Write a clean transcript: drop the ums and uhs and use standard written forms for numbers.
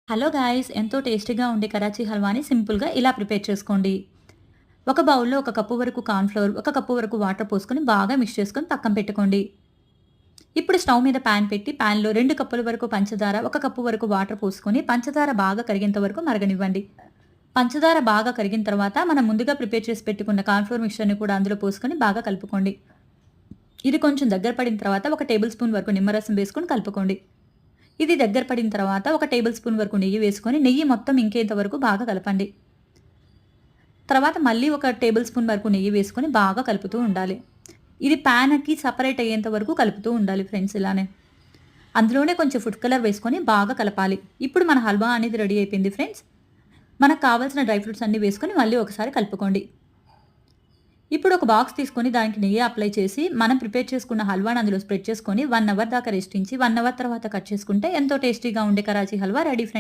Hello guys! ఎంతో టేస్టీగా ఉండే కరాచీ హల్వాని సింపుల్‌గా ఇలా ప్రిపేర్ చేసుకోండి. ఒక బౌల్‌లో ఒక కప్పు వరకు కార్న్ ఫ్లోర్, ఒక కప్పు వరకు వాటర్ పోసుకొని బాగా మిక్స్ చేసుకొని పక్కన పెట్టుకోండి. ఇప్పుడు స్టవ్ మీద పాన్ పెట్టి పాన్‌లో 2 కప్పుల వరకు పంచదార, 1 కప్పు వరకు వాటర్ పోసుకొని పంచదార బాగా కరిగేంత వరకు మరగనివ్వండి. పంచదార బాగా కరిగిన తర్వాత మనం ముందుగా ప్రిపేర్ చేసి పెట్టుకున్న కార్న్ ఫ్లోర్ మిక్స్చర్‌ని కూడా అందులో పోసుకొని బాగా కలుపుకోండి. ఇది కొంచెం దగ్గర పడిన తర్వాత ఒక టేబుల్ స్పూన్ వరకు నిమ్మరసం వేసుకొని కలుపుకోండి. ఇది దగ్గర పడిన తర్వాత ఒక టేబుల్ స్పూన్ వరకు నెయ్యి వేసుకొని నెయ్యి మొత్తం ఇంకేంత వరకు బాగా కలపండి. తర్వాత మళ్ళీ ఒక టేబుల్ స్పూన్ వరకు నెయ్యి వేసుకొని బాగా కలుపుతూ ఉండాలి. ఇది ప్యాన్‌కి సెపరేట్ అయ్యేంత వరకు కలుపుతూ ఉండాలి ఫ్రెండ్స్ ఇలానే. అందులోనే కొంచెం ఫుడ్ కలర్ వేసుకొని బాగా కలపాలి. ఇప్పుడు మన హల్వా అనేది రెడీ అయిపోయింది ఫ్రెండ్స్. మనకు కావాల్సిన డ్రై ఫ్రూట్స్ అన్నీ వేసుకొని మళ్ళీ ఒకసారి కలుపుకోండి. ఇప్పుడు ఒక బాక్స్ తీసుకొని దానికి నెయ్యి అప్లై చేసి మనం ప్రిపేర్ చేసుకున్న హల్వాని అందులో స్ప్రెడ్ చేసుకొని 1 అవర్ దాకా రెస్ట్ ఇచ్చి 1 అవర్ తర్వాత కట్ చేసుకుంటే ఎంతో టేస్టీగా ఉండే కరాచీ హల్వా రెడీ ఫ్రెండ్స్.